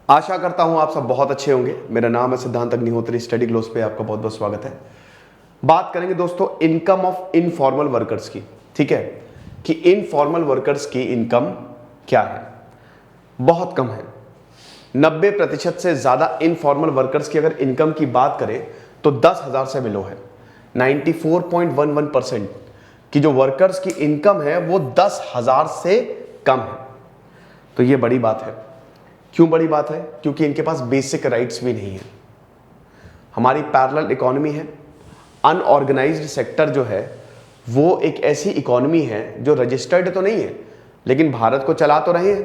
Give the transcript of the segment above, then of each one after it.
आशा करता हूं आप सब बहुत अच्छे होंगे। मेरा नाम है सिद्धांत अग्निहोत्री, स्टडी ग्लोस पे आपका बहुत बहुत स्वागत है। बात करेंगे दोस्तों इनकम ऑफ इनफॉर्मल वर्कर्स की। ठीक है कि इनफॉर्मल वर्कर्स की इनकम क्या है? बहुत कम है। 90% से ज्यादा इनफॉर्मल वर्कर्स की अगर इनकम की बात करें तो 10,000 से बिलो है। 94.11% की जो वर्कर्स की इनकम है वो 10,000 से कम है। तो ये बड़ी बात है। क्यों बड़ी बात है? क्योंकि इनके पास बेसिक राइट्स भी नहीं है। हमारी पैरेलल इकोनॉमी है। अनऑर्गेनाइज्ड सेक्टर जो है वो एक ऐसी इकोनॉमी है जो रजिस्टर्ड तो नहीं है लेकिन भारत को चला तो रहे हैं।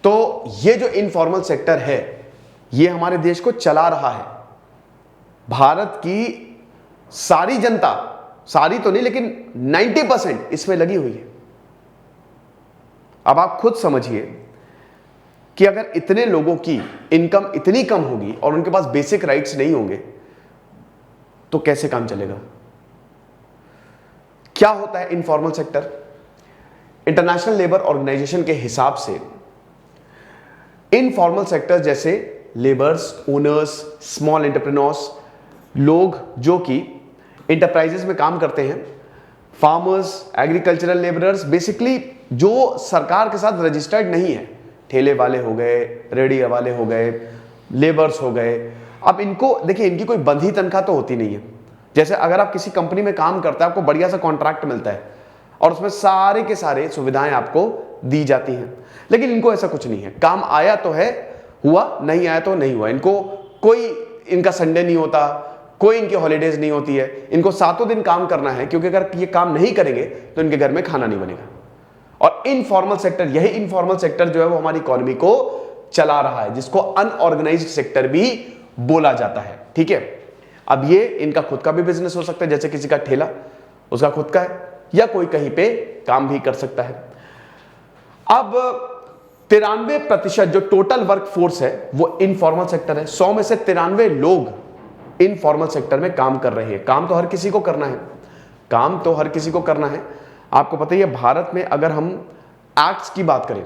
तो ये जो इनफॉर्मल सेक्टर है ये हमारे देश को चला रहा है। भारत की सारी जनता, सारी तो नहीं लेकिन 90% इसमें लगी हुई है। अब आप खुद समझिए कि अगर इतने लोगों की इनकम इतनी कम होगी और उनके पास बेसिक राइट्स नहीं होंगे तो कैसे काम चलेगा? क्या होता है informal sector? International labour organisation के हिसाब से इनफॉर्मल सेक्टर जैसे लेबर्स, ओनर्स, स्मॉल एंटरप्रेन्योर्स, लोग जो कि इंटरप्राइजेस में काम करते हैं, फार्मर्स, एग्रीकल्चरल लेबरर्स, बेसिकली जो सरकार के साथ रजिस्टर्ड नहीं है, ठेले वाले हो गए, रेडी वाले हो गए, लेबर्स हो गए। अब इनको देखिए, इनकी कोई बंधी तनख्वाह तो होती नहीं है। जैसे अगर आप किसी कंपनी में काम करते हैं, आपको बढ़िया सा कॉन्ट्रैक्ट मिलता है और उसमें सारे के सारे सुविधाएं आपको दी जाती हैं, लेकिन इनको ऐसा कुछ नहीं है। काम आया तो है हुआ, नहीं आया तो नहीं हुआ। इनको कोई, इनका संडे नहीं होता, कोई इनकी हॉलीडेज नहीं होती है। इनको 7 दिन काम करना है क्योंकि अगर ये काम नहीं करेंगे तो इनके घर में खाना नहीं बनेगा। और इनफॉर्मल सेक्टर, यही इनफॉर्मल सेक्टर जो है वो हमारी इकोनॉमी को चला रहा है, जिसको अनऑर्गेनाइज्ड सेक्टर भी बोला जाता है। ठीक है, अब ये इनका खुद का भी बिजनेस हो सकता है, जैसे किसी का ठेला उसका खुद का है, या कोई कहीं पे काम भी कर सकता है। अब 93% जो टोटल वर्क फोर्स है वो इनफॉर्मल सेक्टर है। 100 में से 93 लोग इनफॉर्मल सेक्टर में काम कर रहे हैं। काम तो हर किसी को करना है, काम तो हर किसी को करना है। आपको पता ही है, भारत में अगर हम एक्ट्स की बात करें,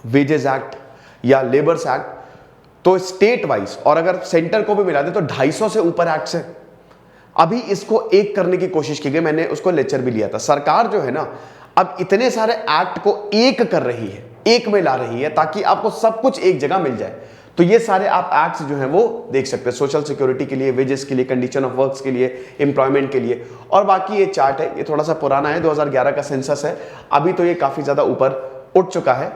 वेजेस एक्ट या लेबर्स एक्ट, तो स्टेट वाइज और अगर सेंटर को भी मिला दे तो 250 से ऊपर एक्ट्स हैं। अभी इसको एक करने की कोशिश की गई, मैंने उसको लेक्चर भी लिया था। सरकार जो है ना, अब इतने सारे एक्ट को एक कर रही है, एक में ला रही है ताकि आपको सब कुछ एक जगह मिल जाए। तो ये सारे आप एक्ट्स जो हैं वो देख सकते हैं, सोशल सिक्योरिटी के लिए, वेजेस के लिए, कंडीशन ऑफ वर्क्स के लिए, एम्प्लॉयमेंट के लिए। और बाकी ये चार्ट है, ये थोड़ा सा पुराना है, 2011 का सेंसस है। अभी तो ये काफी ज्यादा ऊपर उठ चुका है।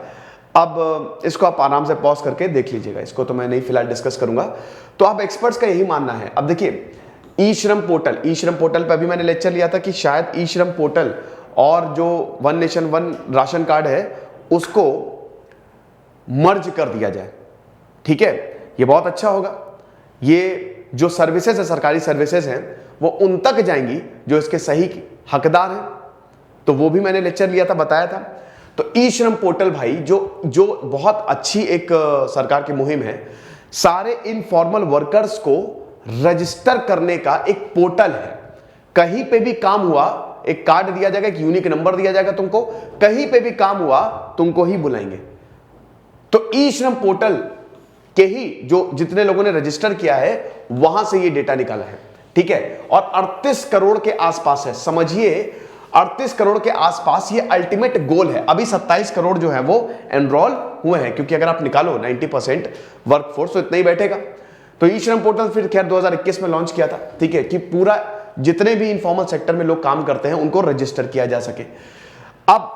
अब इसको आप आराम से पॉज करके देख लीजिएगा, इसको तो मैं नहीं फिलहाल डिस्कस करूंगा। तो आप एक्सपर्ट्स का यही मानना है। अब देखिए, ई श्रम पोर्टल, ई श्रम पोर्टल पर अभी मैंने लेक्चर लिया था कि शायद ई श्रम पोर्टल और जो one nation one ration card है उसको मर्ज कर दिया जाए। ठीक है, ये बहुत अच्छा होगा। ये जो सर्विसेज है, सरकारी सर्विसेज हैं, वो उन तक जाएंगी जो इसके सही हकदार हैं। तो वो भी मैंने लेक्चर लिया था, बताया था। तो ई श्रम पोर्टल भाई जो बहुत अच्छी एक सरकार की मुहिम है। सारे इनफॉर्मल वर्कर्स को रजिस्टर करने का एक पोर्टल है। कहीं पे भी काम हुआ, एक कार्ड दिया जाएगा, एक यूनिक नंबर दिया जाएगा तुमको, कहीं पे भी काम हुआ तुमको ही बुलाएंगे। तो ई श्रम पोर्टल के ही जो जितने लोगों ने रजिस्टर किया है वहां से ये डेटा निकाला है। ठीक है, और 38 करोड़ के आसपास है। समझिए 38 करोड़ के आसपास ये अल्टीमेट गोल है। अभी 27 करोड़ जो है वो एनरोल हुए हैं, क्योंकि अगर आप निकालो 90% वर्कफोर्स तो इतना ही बैठेगा। तो ई श्रम पोर्टल फिर खैर 2021 में लॉन्च किया था। ठीक है, कि पूरा जितने भी इनफॉर्मल सेक्टर में लोग काम करते हैं उनको रजिस्टर किया जा सके। अब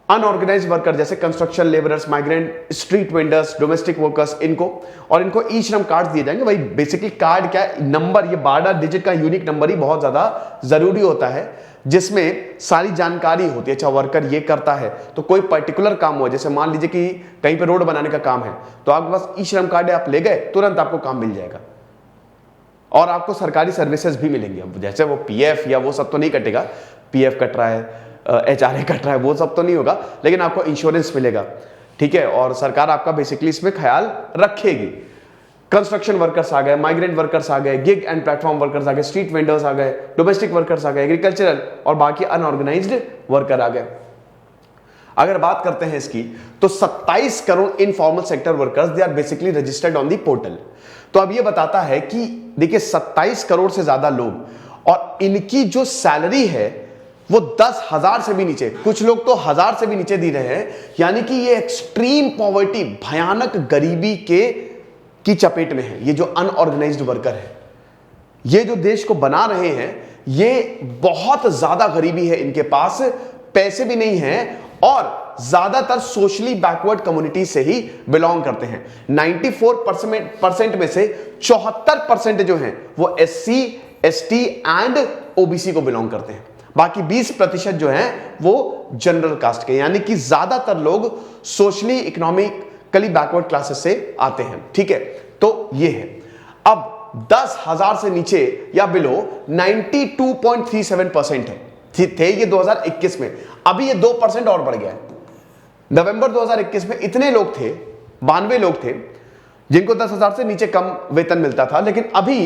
अनऑर्गेनाइज्ड वर्कर जैसे construction labourers, migrant, street vendors, domestic workers, इनको ई श्रम कार्ड दिए जाएंगे। भाई बेसिकली कार्ड क्या नंबर, ये 12 डिजिट का यूनिक नंबर ही बहुत ज्यादा जरूरी होता है, जिसमें सारी जानकारी होती है। अच्छा, वर्कर ये करता है तो कोई पर्टिकुलर काम हुआ, जैसे मान लीजिए कि कहीं पे रोड बनाने का काम है, तो आपके पास ई श्रम कार्ड है, आप ले गए, तुरंत आपको काम मिल जाएगा। और आपको सरकारी सर्विसेज भी मिलेंगे। जैसे वो पीएफ या वो सब तो नहीं कटेगा, पीएफ कट रहा है, एचआरए कट रहा है, वो सब तो नहीं होगा, लेकिन आपको इंश्योरेंस मिलेगा। ठीक है, और सरकार आपका बेसिकली इसमें ख्याल रखेगी। कंस्ट्रक्शन वर्कर्स आ गए, माइग्रेंट वर्कर्स आ गए, गिग एंड प्लेटफॉर्म वर्कर्स आ गए, स्ट्रीट वेंडर्स आ गए, डोमेस्टिक वर्कर्स आ गए, एग्रीकल्चरल और बाकी अनऑर्गेनाइज्ड वर्कर आ गए। अगर बात करते हैं इसकी, तो 27 crore informal sector workers they are basically registered on the portal. तो अब ये बताता है कि देखिए 27 करोड़ से ज्यादा लोग, और इनकी जो सैलरी है वो 10,000 से भी नीचे, कुछ लोग तो 1,000 से भी नीचे दे रहे हैं। यानी कि ये एक्सट्रीम पॉवर्टी, भयानक गरीबी की चपेट में है। ये जो अनऑर्गेनाइज्ड वर्कर है, ये जो देश को बना रहे हैं, ये बहुत ज्यादा गरीबी है इनके पास, पैसे भी नहीं है, और ज्यादातर सोशली बैकवर्ड कम्युनिटी से ही बिलोंग करते हैं। 94% में से 74% जो हैं वो SC, ST एंड OBC को बिलोंग करते हैं। बाकी 20% जो हैं वो जनरल कास्ट के, यानी कि ज्यादातर लोग सोशली इकोनॉमिकली बैकवर्ड क्लासेस से आते हैं। ठीक है, तो ये है। अब 10,000 से नीचे या बिलो 92.37% है, थे ये 2021 में। अभी ये 2% और बढ़ गया है। नवंबर 2021 में इतने लोग थे, 92 लोग थे जिनको 10,000 से नीचे कम वेतन मिलता था, लेकिन अभी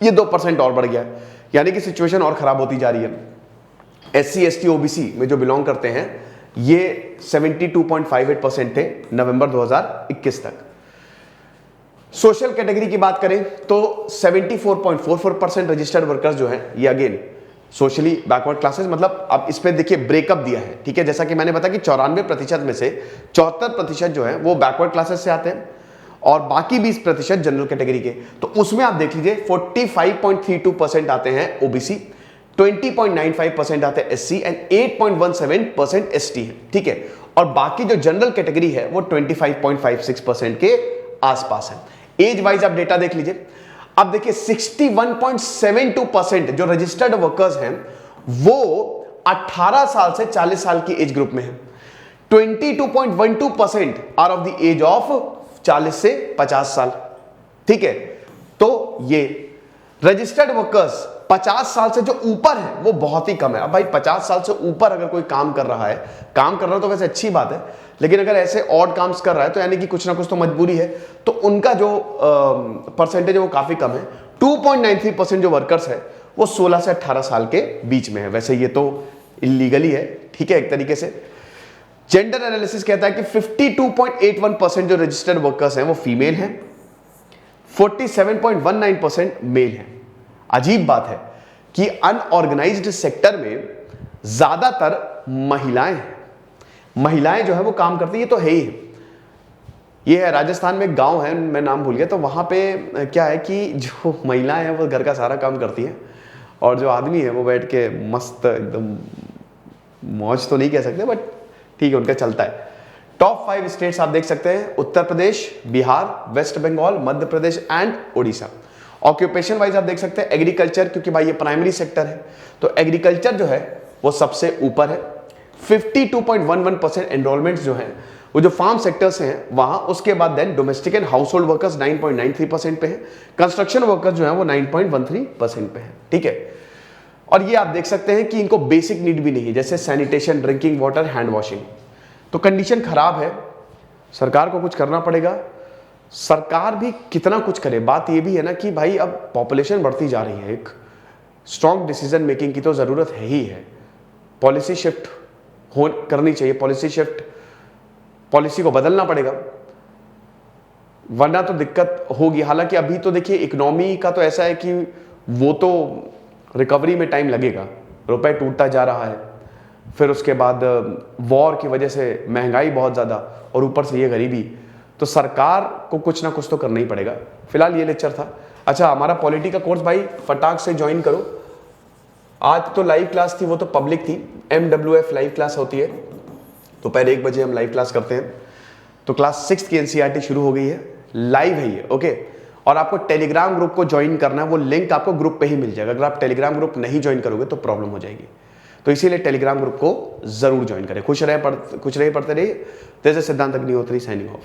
ये 2% और बढ़ गया है। यानी कि सिचुएशन और खराब होती जा रही है। SC, ST, OBC में जो बिलोंग करते हैं ये 72.58% थे नवंबर 2021 तक। सोशल कैटेगरी की बात करें तो 74.44% रजिस्टर्ड वर्कर्स जो हैं ये अगेन सोशली बैकवर्ड क्लासेस, मतलब अब इस पे देखिए ब्रेकअप दिया है। ठीक है, जैसा कि मैंने बताया कि 94% में से 74% जो है वो बैकवर्ड क्लासेस से आते हैं और बाकी 20% जनरल कैटेगरी के। तो उसमें आप देख लीजिए 45.32% आते हैं OBC, 20.95% आते हैं SC एंड 8.17% ST है। ठीक है, और बाकी जो जनरल कैटेगरी है वो 25.56% के आसपास है। एज वाइज आप डेटा देख लीजिए। अब देखिए 61.72% जो रजिस्टर्ड वर्कर्स हैं वो 18 साल से 40 साल की एज ग्रुप में है। 22.12% are of the age of 40 से 50 साल। ठीक है, तो ये रजिस्टर्ड वर्कर्स 50 साल से जो ऊपर है वो बहुत ही कम है। अब भाई 50 साल से ऊपर अगर कोई काम कर रहा है, काम कर रहा है तो वैसे अच्छी बात है, लेकिन अगर ऐसे ऑड काम्स कर रहा है तो यानी कि कुछ ना कुछ तो मजबूरी है, तो उनका जो परसेंटेज है वो काफी कम है। 2.93% जो वर्कर्स है वो 16 से 18 साल के बीच में है। वैसे ये तो इलीगली है, ठीक है, एक तरीके से। जेंडर एनालिसिस कहता है कि 52.81% जो रजिस्टर्ड वर्कर्स हैं वो फीमेल हैं, 47.19% मेल हैं। अजीब बात है कि अनऑर्गेनाइज्ड सेक्टर में ज्यादातर महिलाएं हैं। महिलाएं जो है वो काम करती है, ये तो है ही है। ये है राजस्थान में एक गांव है, मैं नाम भूल गया, तो वहां पे क्या है कि जो महिलाएं हैं वो घर का सारा काम करती हैं और जो आदमी है वो बैठ के मस्त एकदम, मौज तो नहीं कह सकते बट ठीक है उनका चलता है। टॉप 5 स्टेट्स आप देख सकते हैं, Uttar Pradesh, Bihar, west Bengal, Madhya Pradesh and Orissa. Occupation wise आप देख सकते हैं एग्रीकल्चर, क्योंकि भाई ये प्राइमरी सेक्टर है तो एग्रीकल्चर जो है वो सबसे ऊपर है। 52.11% एनरोलमेंट जो है वो जो फार्म सेक्टर से हैं वहां, उसके बाद then domestic and household workers 9.93% पे है, कंस्ट्रक्शन वर्कर्स जो है वो 9.13% पे है। ठीक है, और ये आप देख सकते हैं कि इनको बेसिक नीड भी नहीं है, जैसे sanitation, drinking water, hand washing. तो कंडीशन खराब है, सरकार को कुछ करना पड़ेगा। सरकार भी कितना कुछ करे, बात ये भी है ना कि भाई अब पॉपुलेशन बढ़ती जा रही है, एक स्ट्रॉन्ग डिसीजन मेकिंग की तो जरूरत है ही है। पॉलिसी शिफ्ट करनी चाहिए, पॉलिसी को बदलना पड़ेगा, वरना तो दिक्कत होगी। हालांकि अभी तो देखिए इकोनॉमी का तो ऐसा है कि वो तो रिकवरी में टाइम लगेगा, रुपए टूटता जा रहा है, फिर उसके बाद वॉर की वजह से महंगाई बहुत ज़्यादा और ऊपर से ये गरीबी, तो सरकार को कुछ ना कुछ तो करना ही पड़ेगा। फिलहाल ये लेक्चर था। अच्छा, हमारा पॉलिटी का कोर्स भाई फटाक से ज्वाइन करो। आज तो लाइव क्लास थी, वो तो पब्लिक थी, MWF लाइव क्लास होती है, दोपहर 1 बजे हम लाइव क्लास करते हैं। तो क्लास 6 की NCERT शुरू हो गई है, लाइव है ये, ओके। और आपको टेलीग्राम ग्रुप को ज्वाइन करना है, वो लिंक आपको ग्रुप पे ही मिल जाएगा। अगर आप टेलीग्राम ग्रुप नहीं ज्वाइन करोगे तो प्रॉब्लम हो जाएगी, तो इसीलिए टेलीग्राम ग्रुप को जरूर ज्वाइन करें। खुश रहे, पढ़ते रहिए। जैसे सिद्धांत अग्निहोत्री साइनिंग ऑफ।